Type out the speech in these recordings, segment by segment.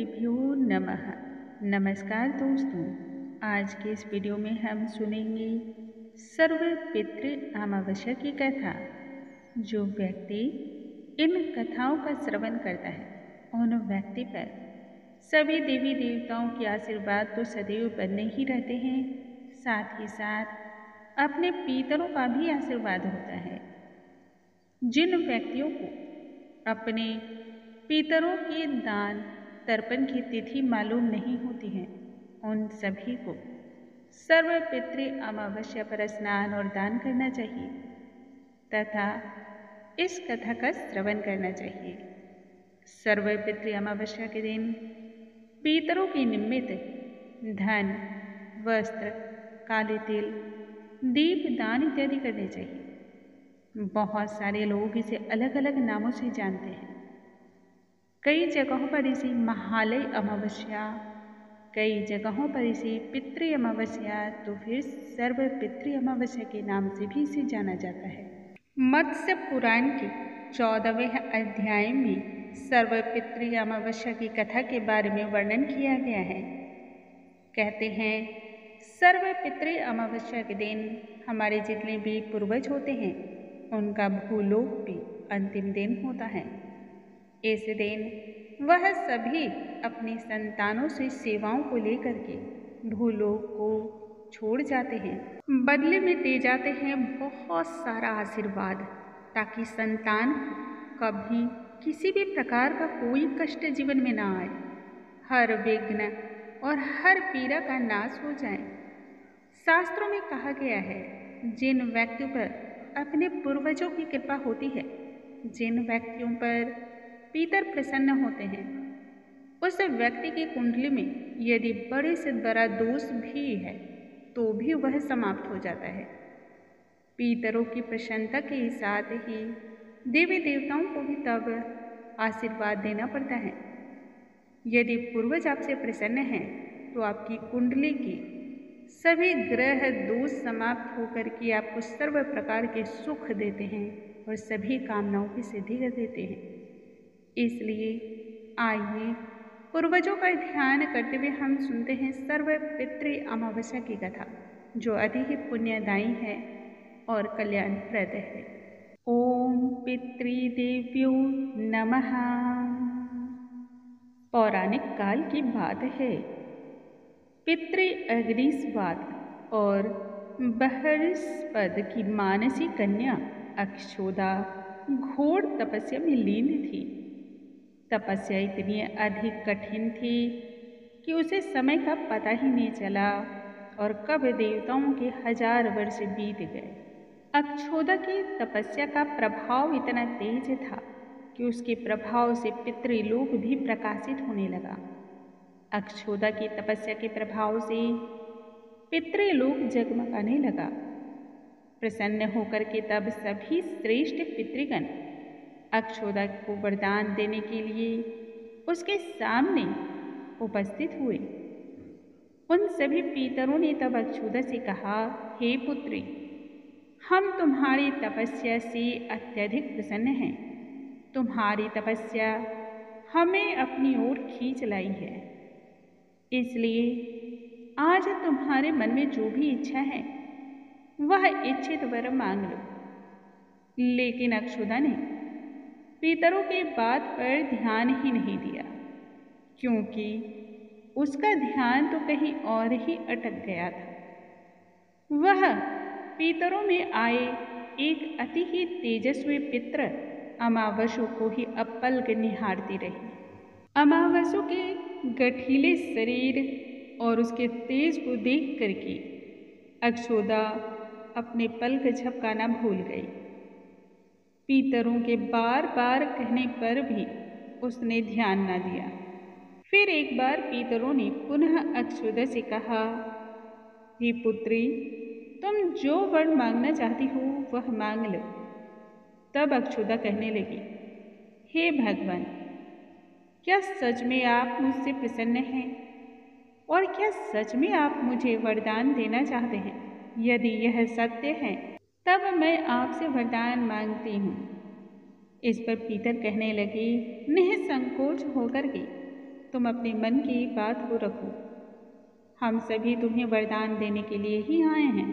पितृभ्यो नमः। नमस्कार दोस्तों, आज के इस वीडियो में हम सुनेंगे सर्व पितृ अमावस्या की कथा। जो व्यक्ति इन कथाओं का श्रवण करता है उन व्यक्ति पर सभी देवी देवताओं के आशीर्वाद तो सदैव बने ही रहते हैं, साथ ही साथ अपने पितरों का भी आशीर्वाद होता है। जिन व्यक्तियों को अपने पितरों के दान तर्पण की तिथि मालूम नहीं होती है, उन सभी को सर्व पितृ अमावस्या पर स्नान और दान करना चाहिए तथा इस कथा का श्रवण करना चाहिए। सर्व पितृ अमावस्या के दिन पितरों के निमित्त धन, वस्त्र, काले तिल, दीप दान इत्यादि करने चाहिए। बहुत सारे लोग इसे अलग अलग नामों से जानते हैं। कई जगहों पर इसे महालय अमावस्या, कई जगहों पर इसे पितृ अमावस्या, तो फिर सर्व पितृ अमावस्या के नाम से भी इसे जाना जाता है। मत्स्य पुराण के 14वें अध्याय में सर्व पितृ अमावस्या की कथा के बारे में वर्णन किया गया है। कहते हैं, सर्व पितृ अमावस्या के दिन हमारे जितने भी पूर्वज होते हैं उनका भूलोक भी अंतिम दिन होता है। इस दिन वह सभी अपनी संतानों से सेवाओं को लेकर के भूलोक को छोड़ जाते हैं। बदले में दे जाते हैं बहुत सारा आशीर्वाद, ताकि संतान को कभी किसी भी प्रकार का कोई कष्ट जीवन में ना आए, हर विघ्न और हर पीड़ा का नाश हो जाए। शास्त्रों में कहा गया है, जिन व्यक्तियों पर अपने पूर्वजों की कृपा होती है, जिन व्यक्तियों पर पितर प्रसन्न होते हैं, उस व्यक्ति की कुंडली में यदि बड़े से बड़ा दोष भी है तो भी वह समाप्त हो जाता है। पितरों की प्रसन्नता के साथ ही देवी देवताओं को भी तब आशीर्वाद देना पड़ता है। यदि पूर्वज आपसे प्रसन्न हैं तो आपकी कुंडली की सभी ग्रह दोष समाप्त होकर के आपको सर्व प्रकार के सुख देते हैं और सभी कामनाओं की सिद्धि कर देते हैं। इसलिए आइए पूर्वजों का ध्यान करते हुए हम सुनते हैं सर्व पितृ अमावस्या की कथा, जो अति ही पुण्यदायी है और कल्याणप्रद है। ओम पितृदेव्यो नमः। पौराणिक काल की बात है। पितृ अग्निस्वाद और बृहस्पति की मानसी कन्या अक्षोदा घोर तपस्या में लीन थी। तपस्या इतनी अधिक कठिन थी कि उसे समय का पता ही नहीं चला और कब देवताओं के 1000 वर्ष बीत गए। अक्षोदा की तपस्या का प्रभाव इतना तेज था कि उसके प्रभाव से पितृलोक भी प्रकाशित होने लगा। अक्षोदा की तपस्या के प्रभाव से पितृलोक जगमगाने लगा। प्रसन्न होकर के तब सभी श्रेष्ठ पितृगण अक्षोदा को वरदान देने के लिए उसके सामने उपस्थित हुए। उन सभी पितरों ने तब अक्षोदा से कहा, हे पुत्री, हम तुम्हारी तपस्या से अत्यधिक प्रसन्न हैं। तुम्हारी तपस्या हमें अपनी ओर खींच लाई है, इसलिए आज तुम्हारे मन में जो भी इच्छा है वह इच्छित वर मांग लो। लेकिन अक्षोदा ने पितरों की बात पर ध्यान ही नहीं दिया, क्योंकि उसका ध्यान तो कहीं और ही अटक गया था। वह पितरों में आए एक अति ही तेजस्वी पित्र अमावस्या को ही अपलक निहारती रही। अमावस्या के गठीले शरीर और उसके तेज को देख करके अक्षोदा अपने पलक झपकाना भूल गई। पितरों के बार बार कहने पर भी उसने ध्यान न दिया। फिर एक बार पितरों ने पुनः अक्षोदा से कहा, हे पुत्री, तुम जो वर मांगना चाहती हो वह मांग लो। तब अक्षोदा कहने लगी, हे भगवान, क्या सच में आप मुझसे प्रसन्न हैं और क्या सच में आप मुझे वरदान देना चाहते हैं? यदि यह सत्य है तब मैं आपसे वरदान मांगती हूँ। इस पर पितर कहने लगे निसंकोच होकर के, तुम अपने मन की बात को रखो। हम सभी तुम्हें वरदान देने के लिए ही आए हैं,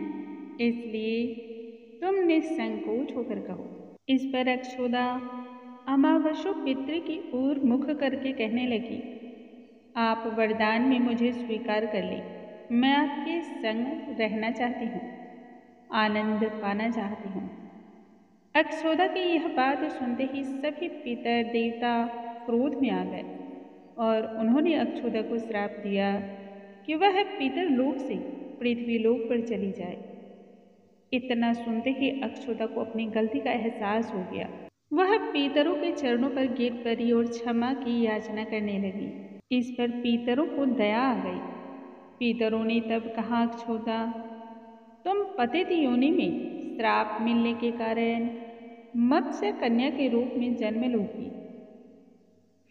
इसलिए तुम निसंकोच होकर कहो। इस पर अक्षोदा अमावस्या पितृ की ओर मुख करके कहने लगी, आप वरदान में मुझे स्वीकार कर लें। मैं आपके संग रहना चाहती हूँ, आनंद पाना चाहती हूँ। अक्षोदा की यह बात सुनते ही सभी पितर देवता क्रोध में आ गए और उन्होंने अक्षोदा को श्राप दिया कि वह पितर लोक से पृथ्वी लोक पर चली जाए। इतना सुनते ही अक्षोदा को अपनी गलती का एहसास हो गया। वह पीतरों के चरणों पर गिर पड़ी और क्षमा की याचना करने लगी। इस पर पीतरों को दया आ गई। पीतरों ने तब कहा, अक्षोदा, तुम पतित योनि में श्राप मिलने के कारण मत्स्य कन्या के रूप में जन्म लोगी।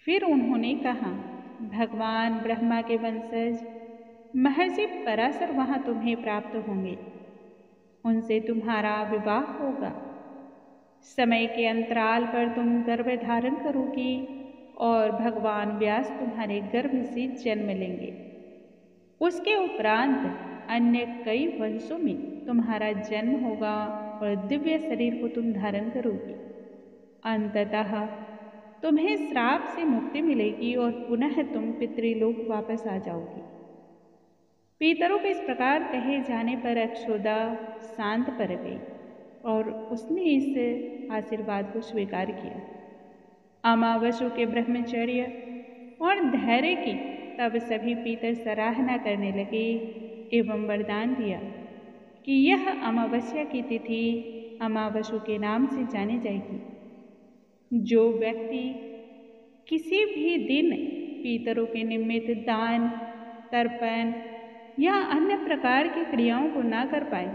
फिर उन्होंने कहा, भगवान ब्रह्मा के वंशज महर्षि पराशर वहां तुम्हें प्राप्त होंगे, उनसे तुम्हारा विवाह होगा। समय के अंतराल पर तुम गर्भ धारण करोगी और भगवान व्यास तुम्हारे गर्भ से जन्म लेंगे। उसके उपरांत अन्य कई वंशों में तुम्हारा जन्म होगा और दिव्य शरीर को तुम धारण करोगी। अंततः तुम्हें श्राप से मुक्ति मिलेगी और पुनः तुम पितृलोक वापस आ जाओगी। पीतरों के इस प्रकार कहे जाने पर अक्षोदा शांत पड़ गई और उसने इस आशीर्वाद को स्वीकार किया। अमावस्या के ब्रह्मचर्य और धैर्य की तब सभी पीतर सराहना करने लगे एवं वरदान दिया कि यह अमावस्या की तिथि अमावस्या के नाम से जानी जाएगी। जो व्यक्ति किसी भी दिन पीतरों के निमित्त दान, तर्पण या अन्य प्रकार की क्रियाओं को ना कर पाए,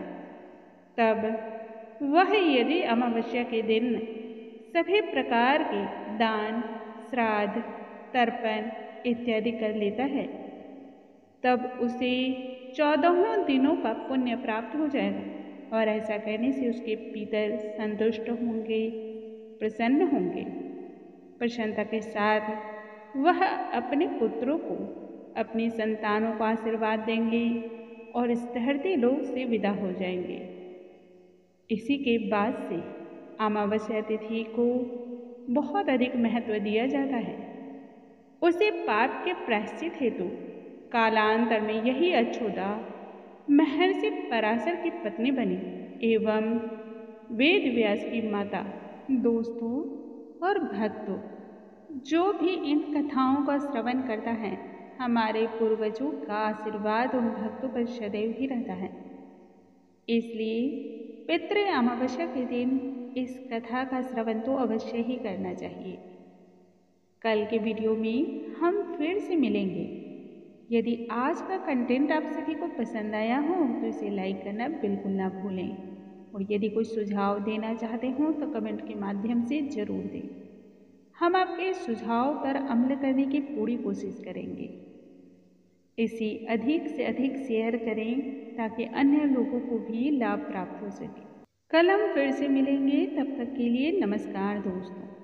तब वह यदि अमावस्या के दिन सभी प्रकार के दान, श्राद्ध, तर्पण इत्यादि कर लेता है, तब उसे 14 दिनों का पुण्य प्राप्त हो जाएगा और ऐसा करने से उसके पितर संतुष्ट होंगे, प्रसन्न होंगे। प्रसन्नता के साथ वह अपने पुत्रों को, अपनी संतानों को आशीर्वाद देंगे और इस धरती लोक से विदा हो जाएंगे। इसी के बाद से अमावस्या तिथि को बहुत अधिक महत्व दिया जाता है। उसे पाप के प्रायश्चित हेतु कालांतर में यही अक्षोदा महर्षि पराशर की पत्नी बनी एवं वेद व्यास की माता। दोस्तों और भक्तों, जो भी इन कथाओं का श्रवण करता है, हमारे पूर्वजों का आशीर्वाद उन भक्तों पर सदैव ही रहता है। इसलिए पितृ अमावस्या के दिन इस कथा का श्रवण तो अवश्य ही करना चाहिए। कल के वीडियो में हम फिर से मिलेंगे। यदि आज का कंटेंट आप सभी को पसंद आया हो तो इसे लाइक करना बिल्कुल ना भूलें और यदि कोई सुझाव देना चाहते हो तो कमेंट के माध्यम से ज़रूर दें। हम आपके सुझाव पर अमल करने की पूरी कोशिश करेंगे। इसे अधिक से अधिक शेयर करें ताकि अन्य लोगों को भी लाभ प्राप्त हो सके। कल हम फिर से मिलेंगे, तब तक के लिए नमस्कार दोस्तों।